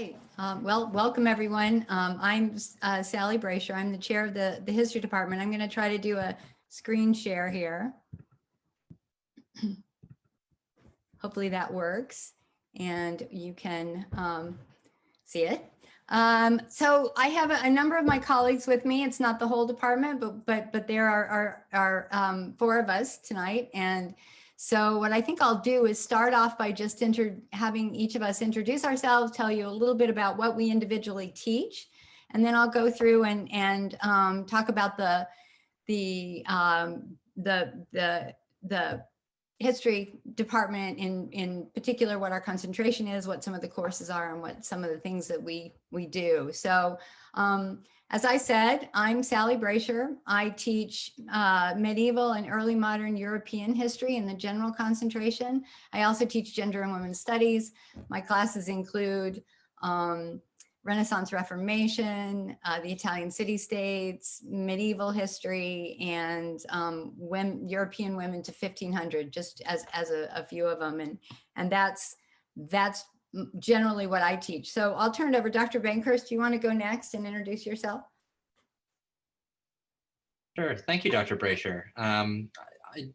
right. Well, welcome everyone. I'm Sally Brasher. I'm the chair of the history department. I'm going to try to do a screen share here. Hopefully that works and you can see it. So I have a number of my colleagues with me. It's not the whole department, but there are four of us tonight. And so what I think I'll do is start off by just having each of us introduce ourselves, tell you a little bit about what we individually teach, and then I'll go through and talk about the history department in particular, what our concentration is, what some of the courses are, and what some of the things that we do. So as I said, I'm Sally Brasher. I teach medieval and early modern European history in the general concentration. I also teach gender and women's studies. My classes include Renaissance Reformation, the Italian city-states, medieval history, and European women to 1500, just as a few of them. And that's generally what I teach. So I'll turn it over. Dr. Bankhurst, do you want to go next and introduce yourself? Sure. Thank you, Dr. Brasher. I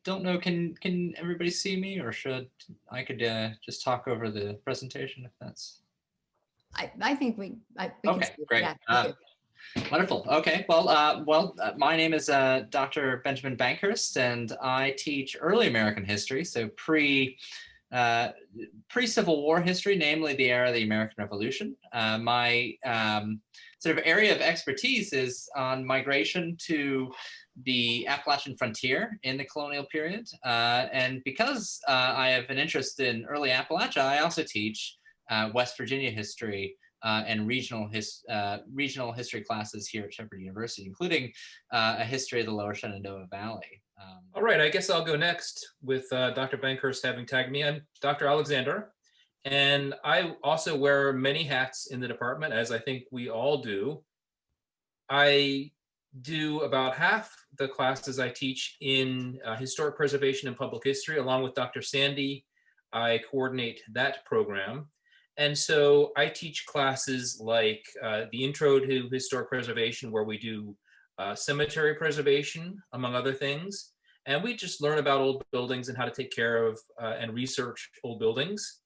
don't know, can everybody see me, or should I could just talk over the presentation if that's... I think we okay, can see great. Yeah, wonderful. Okay, well, my name is Dr. Benjamin Bankhurst, and I teach early American history, so pre-Civil War history, namely the era of the American Revolution. My sort of area of expertise is on migration to the Appalachian frontier in the colonial period. And because I have an interest in early Appalachia, I also teach West Virginia history and regional history classes here at Shepherd University, including a history of the Lower Shenandoah Valley. All right, I guess I'll go next with Dr. Bankhurst having tagged me. I'm Dr. Alexander, and I also wear many hats in the department, as I think we all do. I do about half the classes I teach in historic preservation and public history, along with Dr. Sandy. I coordinate that program. And so I teach classes like the Intro to Historic Preservation, where we do cemetery preservation, among other things. And we just learn about old buildings and how to take care of and research old buildings.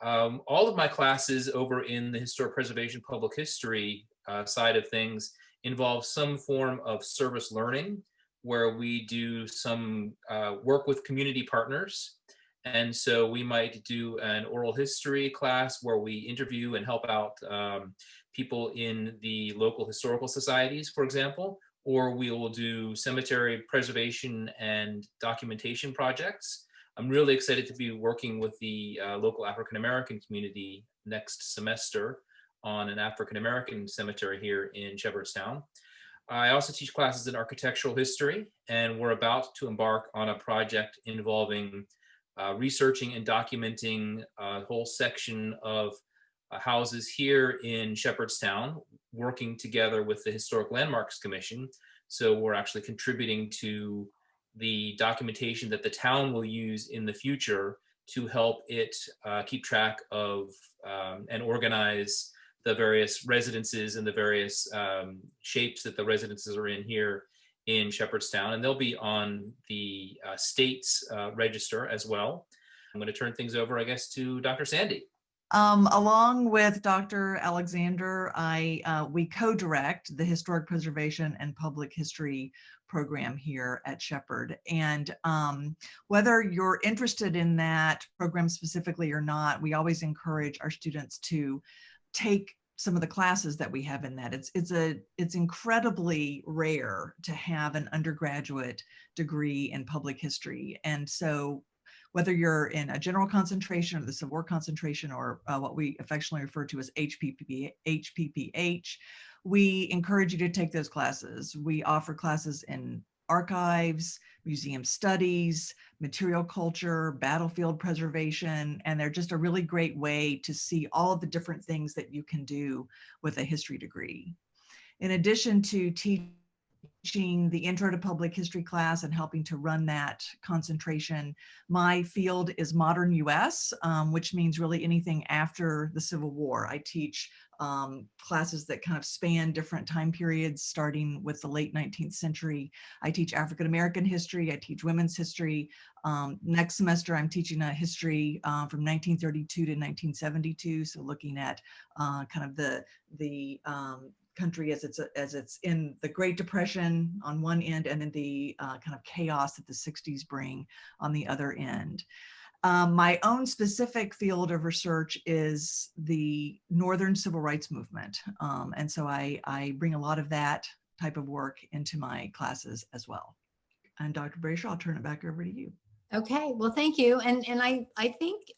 All of my classes over in the historic preservation public history side of things involve some form of service learning, where we do some work with community partners. And so we might do an oral history class where we interview and help out people in the local historical societies, for example, or we will do cemetery preservation and documentation projects. I'm really excited to be working with the local African-American community next semester on an African-American cemetery here in Shepherdstown. I also teach classes in architectural history, and we're about to embark on a project involving researching and documenting a whole section of houses here in Shepherdstown, working together with the Historic Landmarks Commission. So we're actually contributing to the documentation that the town will use in the future to help it keep track of and organize the various residences and the various shapes that the residences are in here in Shepherdstown, and they'll be on the state's register as well. I'm going to turn things over, I guess, to Dr. Sandy. Along with Dr. Alexander, we co-direct the Historic Preservation and Public History program here at Shepherd. And whether you're interested in that program specifically or not, we always encourage our students to take some of the classes that we have in that. It's incredibly rare to have an undergraduate degree in public history. And so whether you're in a general concentration or the Civil War concentration, or what we affectionately refer to as HPPH, we encourage you to take those classes. We offer classes in archives, museum studies, material culture, battlefield preservation, and they're just a really great way to see all of the different things that you can do with a history degree. In addition to teaching teaching the Intro to Public History class and helping to run that concentration. My field is modern US, which means really anything after the Civil War. I teach classes that kind of span different time periods, starting with the late 19th century. I teach African American history, I teach women's history. Next semester, I'm teaching a history from 1932 to 1972, so looking at kind of the country as it's in the Great Depression on one end, and then the kind of chaos that the 60s bring on the other end. My own specific field of research is the Northern Civil Rights Movement. And so I bring a lot of that type of work into my classes as well. And Dr. Brasher, I'll turn it back over to you. Okay, well, thank you. And I think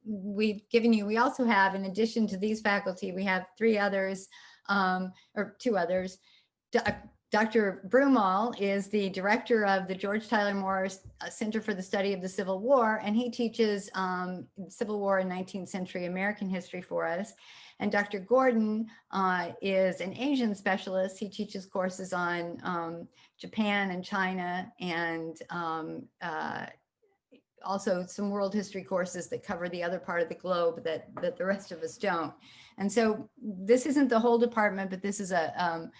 we've given you, we also have, in addition to these faculty, we have three others, or two others. Dr. Broomall is the director of the George Tyler Moore Center for the Study of the Civil War, and he teaches Civil War and 19th century American history for us. And Dr. Gordon is an Asian specialist. He teaches courses on Japan and China, and also some world history courses that cover the other part of the globe that the rest of us don't. And so this isn't the whole department, but this is a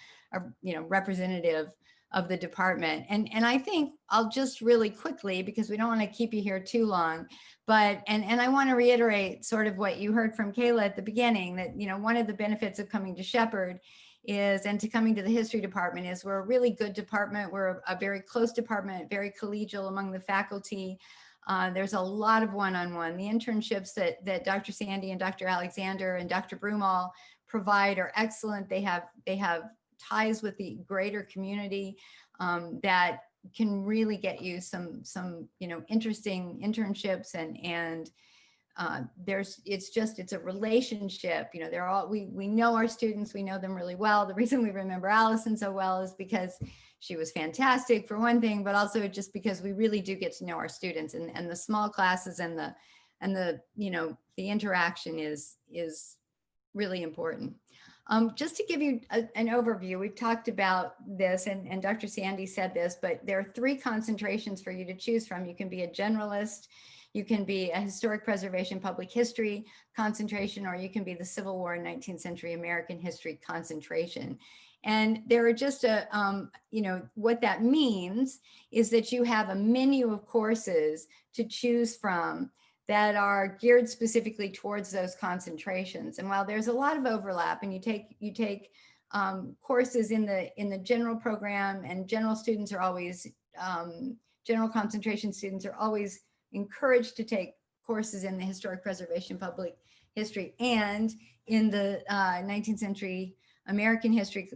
representative of the department. And I think I'll just really quickly, because we don't want to keep you here too long, but and I want to reiterate sort of what you heard from Kayla at the beginning, that one of the benefits of coming to Shepherd is, and to coming to the history department, is we're a really good department. We're a very close department, very collegial among the faculty. There's a lot of one-on-one. The internships that Dr. Sandy and Dr. Alexander and Dr. Broomall provide are excellent. They have ties with the greater community that can really get you some interesting internships, and it's a relationship. They're all, we know our students, we know them really well. The reason we remember Allison so well is because she was fantastic, for one thing, but also just because we really do get to know our students, and the small classes and the interaction is really important. Just to give you an overview, we've talked about this, and Dr. Sandy said this, but there are three concentrations for you to choose from. You can be a generalist, you can be a historic preservation public history concentration, or you can be the Civil War and 19th century American history concentration. And there are just what that means is that you have a menu of courses to choose from that are geared specifically towards those concentrations. And while there's a lot of overlap, and you take courses in the general program, and general students are always, general concentration students are always encouraged to take courses in the historic preservation public history and in the 19th century American history.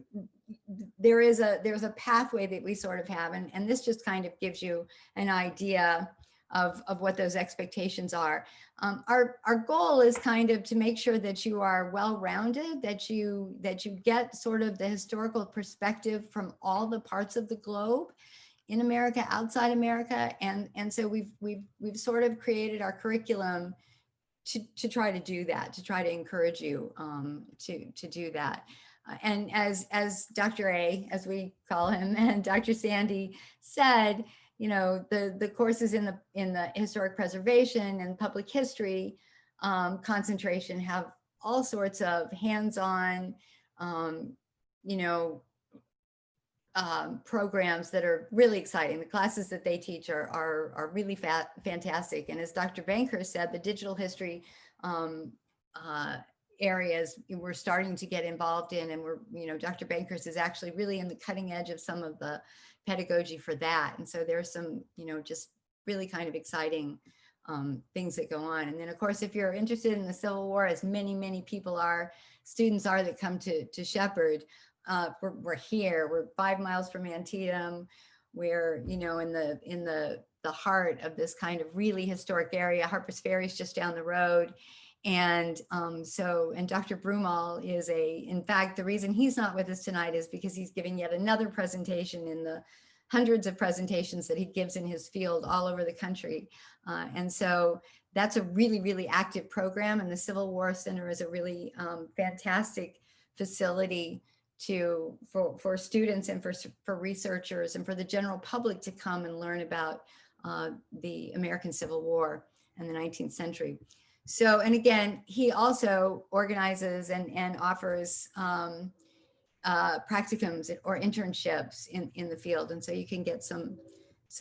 There's a pathway that we sort of have, and this just kind of gives you an idea of what those expectations are. Our goal is kind of to make sure that you are well-rounded, that you get sort of the historical perspective from all the parts of the globe, in America, outside America, and so we've sort of created our curriculum to try to do that, to try to encourage you to do that. And as Dr. A, as we call him, and Dr. Sandy said, the courses in the historic preservation and public history concentration have all sorts of hands-on, programs that are really exciting. The classes that they teach are really fantastic. And as Dr. Banker said, the digital history areas we're starting to get involved in, and Dr. Bankers is actually really in the cutting edge of some of the pedagogy for that. And so there's some, just really kind of exciting things that go on. And then of course, if you're interested in the Civil War, as many people students are that come to Shepherd, we're here, we're 5 miles from Antietam. We're, in the heart of this kind of really historic area. Harper's Ferry is just down the road. And and Dr. Broomall is in fact, the reason he's not with us tonight is because he's giving yet another presentation in the hundreds of presentations that he gives in his field all over the country. And so that's a really active program. And the Civil War Center is a really fantastic facility for students and for researchers and for the general public to come and learn about the American Civil War and the 19th century. So, and again, he also organizes and offers practicums or internships in the field. And so you can get some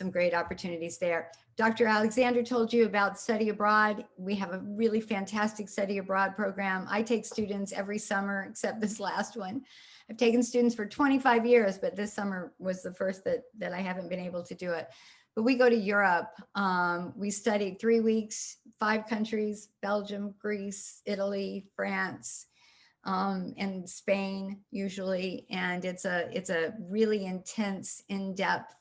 great opportunities there. Dr. Alexander told you about study abroad. We have a really fantastic study abroad program. I take students every summer, except this last one. I've taken students for 25 years, but this summer was the first that I haven't been able to do it. But we go to Europe. We studied 3 weeks, 5 countries: Belgium, Greece, Italy, France, and Spain usually. And it's a really intense, in-depth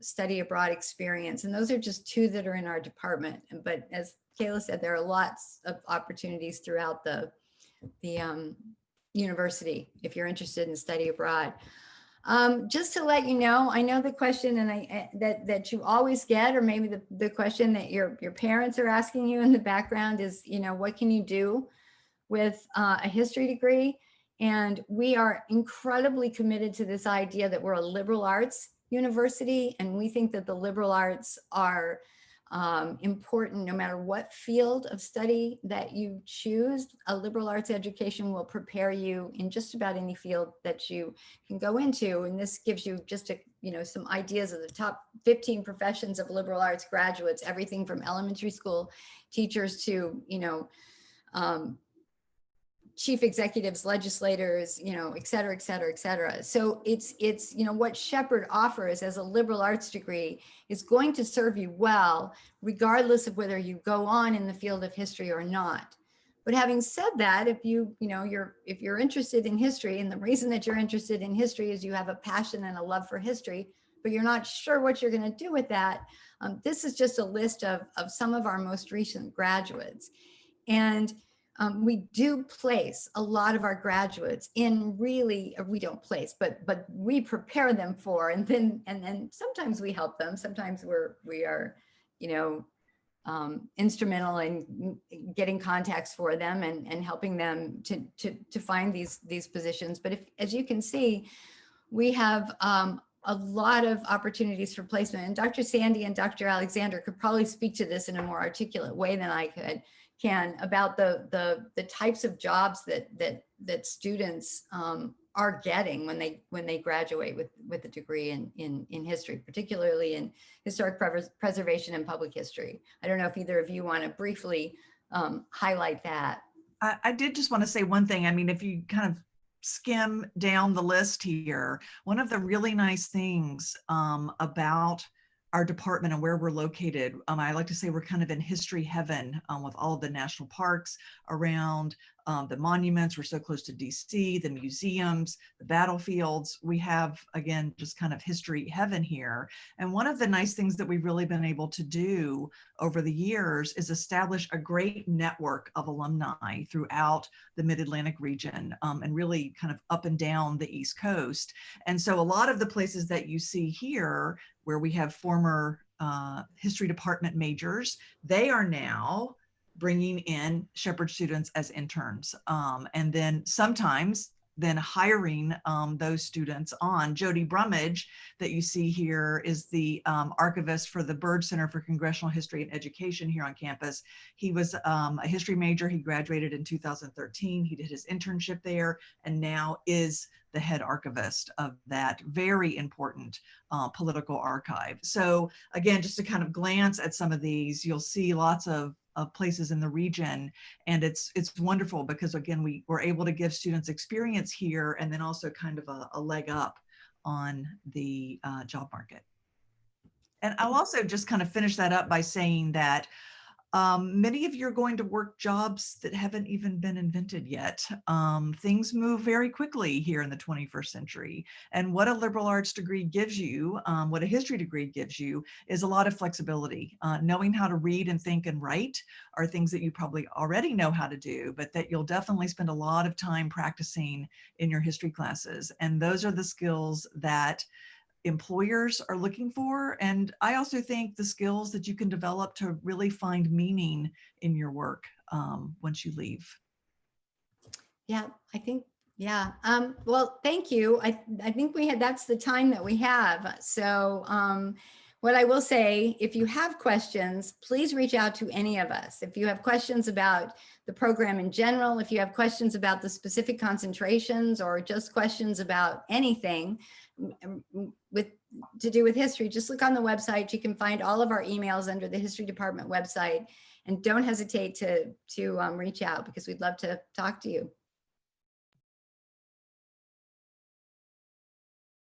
study abroad experience. And those are just 2 that are in our department. But as Kayla said, there are lots of opportunities throughout the university if you're interested in study abroad. Just to let you know, I know the question that you always get, or maybe the question that your parents are asking you in the background is, what can you do with a history degree? And we are incredibly committed to this idea that we're a liberal arts university, and we think that the liberal arts are important no matter what field of study that you choose. A liberal arts education will prepare you in just about any field that you can go into. And this gives you just some ideas of the top 15 professions of liberal arts graduates, everything from elementary school teachers to, chief executives, legislators, et cetera, et cetera, et cetera. So it's what Shepherd offers as a liberal arts degree is going to serve you well, regardless of whether you go on in the field of history or not. But having said that, if you're interested in history, and the reason that you're interested in history is you have a passion and a love for history, but you're not sure what you're going to do with that, this is just a list of some of our most recent graduates. And we do place a lot of our graduates in we don't place, but we prepare them for, and then sometimes we help them. Sometimes we are, instrumental in getting contacts for them and helping them to find these positions. But as you can see, we have a lot of opportunities for placement, and Dr. Sandy and Dr. Alexander could probably speak to this in a more articulate way than I can about the types of jobs that students are getting when they graduate with a degree in history, particularly in historic preservation and public history. I don't know if either of you want to briefly highlight that. I did just want to say one thing. I mean, if you kind of skim down the list here, one of the really nice things about our department and where we're located, I like to say we're kind of in history heaven with all of the national parks around, the monuments. We're so close to DC, the museums, the battlefields. We have, again, just kind of history heaven here. And one of the nice things that we've really been able to do over the years is establish a great network of alumni throughout the Mid-Atlantic region, and really kind of up and down the East Coast. And so a lot of the places that you see here where we have former history department majors, they are now bringing in Shepherd students as interns. And then sometimes hiring those students on. Jody Brummage that you see here is the archivist for the Byrd Center for Congressional History and Education here on campus. He was a history major. He graduated in 2013. He did his internship there and now is the head archivist of that very important political archive. So again, just to kind of glance at some of these, you'll see lots of places in the region, and it's wonderful because again we were able to give students experience here and then also kind of a leg up on the job market. And I'll also just kind of finish that up by saying that many of you are going to work jobs that haven't even been invented yet. Things move very quickly here in the 21st century. And what a liberal arts degree gives you, what a history degree gives you, is a lot of flexibility. Knowing how to read and think and write are things that you probably already know how to do, but that you'll definitely spend a lot of time practicing in your history classes. And those are the skills that employers are looking for. And I also think the skills that you can develop to really find meaning in your work once you leave. Yeah, I think Yeah. Well, thank you. I think that's the time that we have. So what I will say, if you have questions, please reach out to any of us. If you have questions about the program in general, if you have questions about the specific concentrations or just questions about anything to do with history, just look on the website. You can find all of our emails under the history department website, and don't hesitate to reach out because we'd love to talk to you.